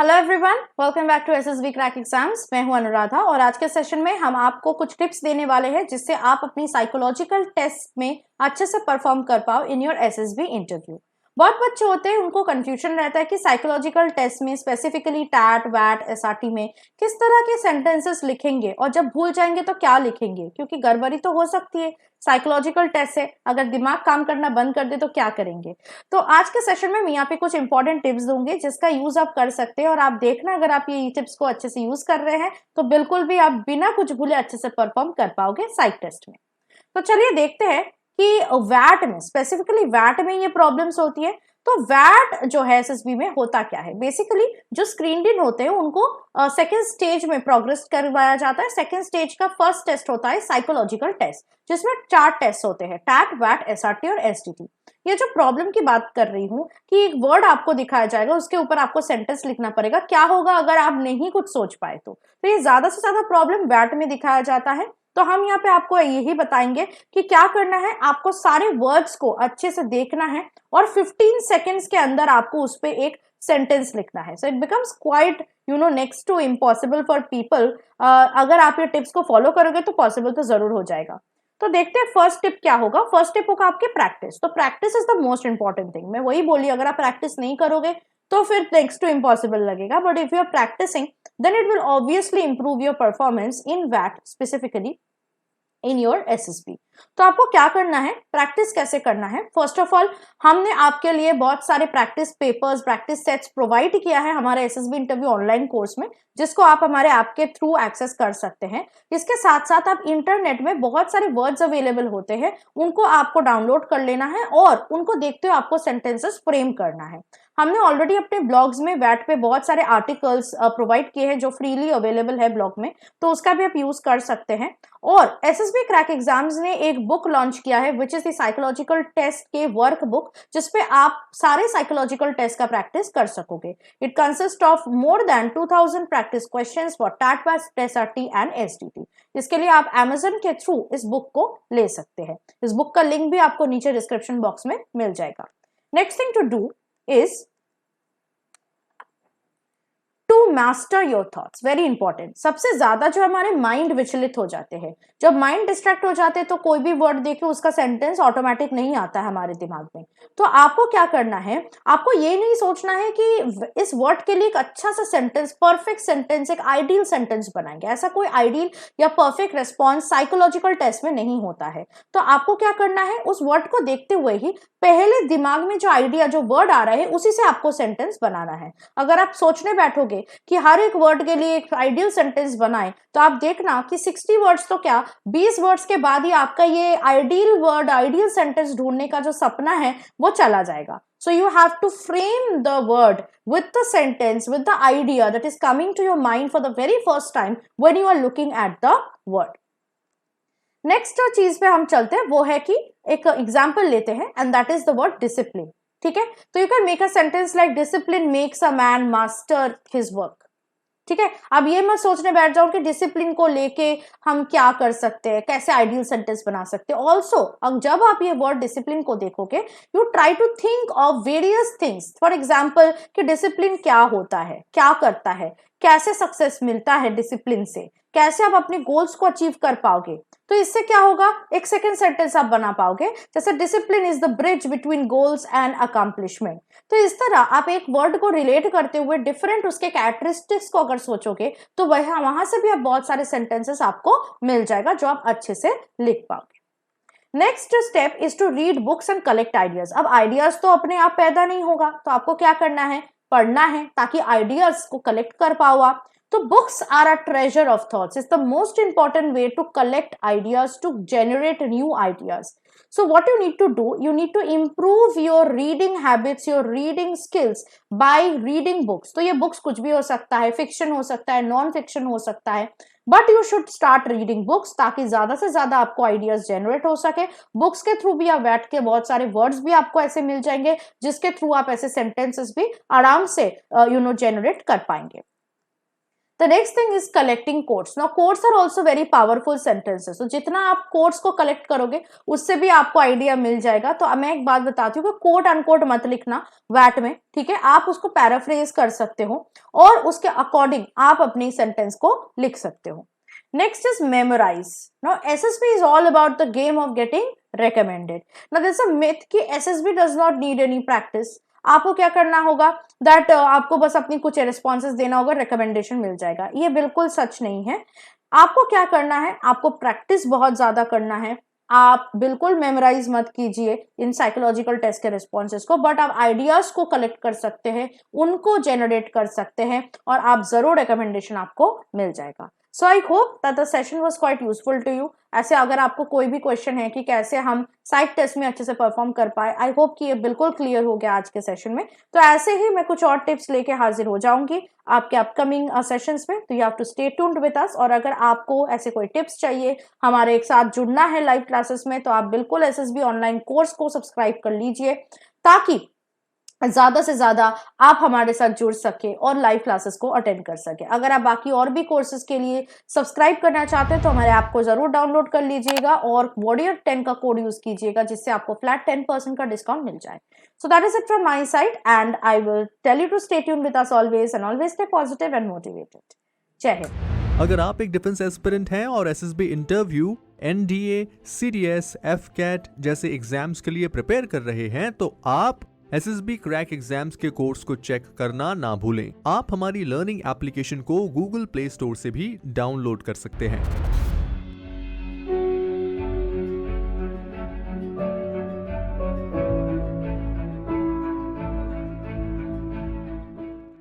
Hello everyone, welcome back to SSB crack exams. मैं हूं अनुराधा और आज के सेशन में हम आपको कुछ टिप्स देने वाले हैं जिससे आप अपनी साइकोलॉजिकल टेस्ट में अच्छे से परफॉर्म कर पाओ इन योर एसएसबी इंटरव्यू। बहुत बच्चे होते हैं, उनको कंफ्यूजन रहता है कि साइकोलॉजिकल टेस्ट में स्पेसिफिकली टैट वैट एसआरटी में किस तरह के सेंटेंसेस लिखेंगे और जब भूल जाएंगे तो क्या लिखेंगे, क्योंकि गड़बड़ी तो हो सकती है। साइकोलॉजिकल टेस्ट है, अगर दिमाग काम करना बंद कर दे तो क्या करेंगे। तो आज के सेशन में मैं यहाँ पे कुछ इंपॉर्टेंट टिप्स दूंगी जिसका यूज आप कर सकते हैं और आप देखना अगर आप ये टिप्स को अच्छे से यूज कर रहे हैं तो बिल्कुल भी आप बिना कुछ भूले अच्छे से परफॉर्म कर पाओगे साइक टेस्ट में। तो चलिए देखते हैं कि वैट में, स्पेसिफिकली वैट में ये प्रॉब्लम्स होती है। तो वैट जो है एसएसबी में होता क्या है, बेसिकली जो स्क्रीनड इन होते हैं उनको सेकेंड स्टेज में प्रोग्रेस करवाया जाता है। सेकेंड स्टेज का फर्स्ट टेस्ट होता है साइकोलॉजिकल टेस्ट, जिसमें 4 टेस्ट होते हैं, टैट वैट एसआरटी और एसटीटी। ये जो प्रॉब्लम की बात कर रही हूँ कि एक वर्ड आपको दिखाया जाएगा, उसके ऊपर आपको सेंटेंस लिखना पड़ेगा, क्या होगा अगर आप नहीं कुछ सोच पाए तो ये ज्यादा से ज्यादा प्रॉब्लम वैट में दिखाया जाता है। तो हम यहाँ पे आपको यही बताएंगे कि क्या करना है, आपको सारे वर्ड्स को अच्छे से देखना है और 15 सेकेंड्स के अंदर आपको उस पर एक सेंटेंस लिखना है। So it becomes quite next to impossible for people. अगर आप ये टिप्स को फॉलो करोगे तो पॉसिबल तो जरूर हो जाएगा। तो देखते हैं फर्स्ट टिप क्या होगा। फर्स्ट टिप होगा आपके प्रैक्टिस। तो practice is the most important thing. मैं वही बोली, अगर आप प्रैक्टिस नहीं करोगे तो फिर नेक्स्ट टू इम्पॉसिबल लगेगा, but if you are practising then it will obviously improve your performance in VAT, specifically in your SSB। तो आपको क्या करना है, प्रैक्टिस कैसे करना है। फर्स्ट ऑफ ऑल हमने आपके लिए बहुत सारे practice papers, practice sets provide किया है हमारे एसएसबी इंटरव्यू ऑनलाइन कोर्स में, जिसको आप हमारे ऐप के थ्रू एक्सेस कर सकते हैं। इसके साथ साथ आप इंटरनेट में बहुत सारे वर्ड्स अवेलेबल होते हैं, उनको आपको डाउनलोड कर लेना है और उनको देखते हुए आपको सेंटेंसेस फ्रेम करना है। हमने ऑलरेडी अपने ब्लॉग्स में वैट पे बहुत सारे आर्टिकल्स प्रोवाइड किए हैं जो फ्रीली अवेलेबल है ब्लॉग में, तो उसका भी आप यूज कर सकते हैं। और एसएसबी क्रैक एग्जाम्स ने एक बुक लॉन्च किया है which is the psychological test के वर्क बुक, जिसपे आप सारे साइकोलॉजिकल टेस्ट का प्रैक्टिस कर सकोगे। It consist of more than 2000 practice questions for TAT वैट एसआरटी एंड एसटीटी। इसके लिए आप Amazon के थ्रू इस बुक को ले सकते हैं। इस बुक का लिंक भी आपको नीचे डिस्क्रिप्शन बॉक्स में मिल जाएगा। Next thing to do is to master your thoughts. Very important. सबसे ज्यादा जो हमारे माइंड विचलित हो जाते हैं, जब माइंड डिस्ट्रैक्ट हो जाते हैं तो कोई भी वर्ड देखे उसका सेंटेंस ऑटोमेटिक नहीं आता है हमारे दिमाग में। तो आपको क्या करना है, आपको ये नहीं सोचना है कि इस वर्ड के लिए एक अच्छा सा सेंटेंस, परफेक्ट सेंटेंस, एक आइडियल सेंटेंस बनाएंगे। ऐसा कोई आइडियल या परफेक्ट रेस्पॉन्स साइकोलॉजिकल टेस्ट में नहीं होता है। तो आपको क्या करना है, उस वर्ड को देखते हुए ही पहले दिमाग में जो आइडिया, जो वर्ड आ रहा है, उसी से आपको सेंटेंस बनाना है। अगर आप सोचने बैठोगे कि हर एक वर्ड के लिए एक आइडियल सेंटेंस बनाएं, तो आप देखना कि 60 वर्ड्स तो क्या 20 वर्ड्स के बाद ही आपका ये आइडियल वर्ड, आइडियल सेंटेंस ढूंढने का जो सपना है वो चला जाएगा। So you have to frame the word with the sentence, with the idea that is coming to your mind for the very first time when you are looking at the word. Next जो चीज पे हम चलते हैं वो है कि एक एग्जाम्पल लेते हैं and that is the word discipline. ठीक है, तो you can make a sentence like discipline makes a man master his work. ठीक है, अब ये मत सोचने बैठ जाओ कि डिसिप्लिन को लेके हम क्या कर सकते हैं, कैसे आइडियल सेंटेंस बना सकते हैं। ऑल्सो जब आप ये वर्ड डिसिप्लिन को देखोगे, you try to think of various things. For example कि डिसिप्लिन क्या होता है, क्या करता है, कैसे सक्सेस मिलता है डिसिप्लिन से, कैसे आप अपने गोल्स को अचीव कर पाओगे। तो इससे क्या होगा, एक सेकेंड सेंटेंस आप बना पाओगे, जैसे discipline is the bridge between goals and accomplishment. तो इस तरह आप एक वर्ड को रिलेट करते हुए डिफरेंट उसके कैरेक्टरिस्टिक्स को अगर सोचोगे तो वहां से भी आप बहुत सारे सेंटेंसेस आपको मिल जाएगा जो आप अच्छे से लिख पाओगे। Next step is to read books and collect ideas. अब आइडियाज तो अपने आप पैदा नहीं होगा, तो आपको क्या करना है, पढ़ना है ताकि आइडियाज को कलेक्ट कर पाओ आप। तो books are a treasure of thoughts. It's the most important way to collect ideas, to generate new ideas. So what you need to do, you need to improve your reading habits, your reading skills by reading books. तो ये books कुछ भी हो सकता है, fiction हो सकता है, non fiction हो सकता है, but you should start reading books ताकि ज्यादा से ज्यादा आपको आइडियाज जनरेट हो सके। बुक्स के थ्रू भी आप बैठ के बहुत सारे वर्ड्स भी आपको ऐसे मिल जाएंगे जिसके थ्रू आप ऐसे सेंटेंसेस भी आराम से जनरेट कर पाएंगे। The next thing is collecting quotes. Now quotes are also very powerful sentences. तो जितना आप कोड्स को कलेक्ट करोगे उससे भी आपको आइडिया मिल जाएगा. तो मैं एक बात बताती हूँ कि कोट अनकोट मत लिखना वैट में, ठीक है. आप उसको पैराफ्रेज कर सकते हो और उसके अकॉर्डिंग आप अपनी सेंटेंस को लिख सकते हो. Next is memorize. Now SSB is all about the game of getting recommended. Now there's a myth कि SSB does not need any practice. आपको क्या करना होगा that आपको बस अपनी कुछ responses देना होगा, recommendation मिल जाएगा. ये बिल्कुल सच नहीं है. आपको क्या करना है, आपको प्रैक्टिस बहुत ज्यादा करना है. आप बिल्कुल मेमोराइज मत कीजिए इन साइकोलॉजिकल टेस्ट के रिस्पॉन्सेस को, बट आप आइडियाज को कलेक्ट कर सकते हैं, उनको जेनरेट कर सकते हैं और आप जरूर रिकमेंडेशन आपको मिल जाएगा. So I hope that the session was quite useful to you. ऐसे अगर आपको कोई भी क्वेश्चन है कि कैसे हम साइक टेस्ट में अच्छे से परफॉर्म कर पाए, आई होप कि ये बिल्कुल क्लियर हो गया आज के सेशन में. तो ऐसे ही मैं कुछ और टिप्स लेके हाजिर हो जाऊंगी आपके अपकमिंग सेशंस में. तो you have to stay tuned with us. और अगर आपको ऐसे कोई टिप्स चाहिए, हमारे एक साथ जुड़ना है लाइव क्लासेस में, तो आप बिल्कुल SSB ऑनलाइन कोर्स को सब्सक्राइब कर लीजिए ताकि ज्यादा से ज्यादा आप हमारे साथ जुड़ सके और लाइव क्लासेस को अटेंड कर सके. अगर आप बाकी और भी कोर्सेज के लिए सब्सक्राइब करना चाहते हैं तो हमारे ऐप को जरूर डाउनलोड कर लीजिएगा और Warrior 10 का कोड यूज कीजिएगा जिससे आपको फ्लैट 10% का डिस्काउंट मिल जाए. So that is it from my side and I will tell you to stay tuned with us always and always stay positive and motivated. जय हिंद. अगर आप एक डिफेंस एस्पिरेंट हैं और SSB interview, NDA, CDS, FCAT जैसे exams के लिए प्रिपेयर कर रहे हैं तो आप SSB क्रैक एग्जाम्स के कोर्स को चेक करना ना भूलें. आप हमारी लर्निंग एप्लीकेशन को Google प्ले स्टोर से भी डाउनलोड कर सकते हैं.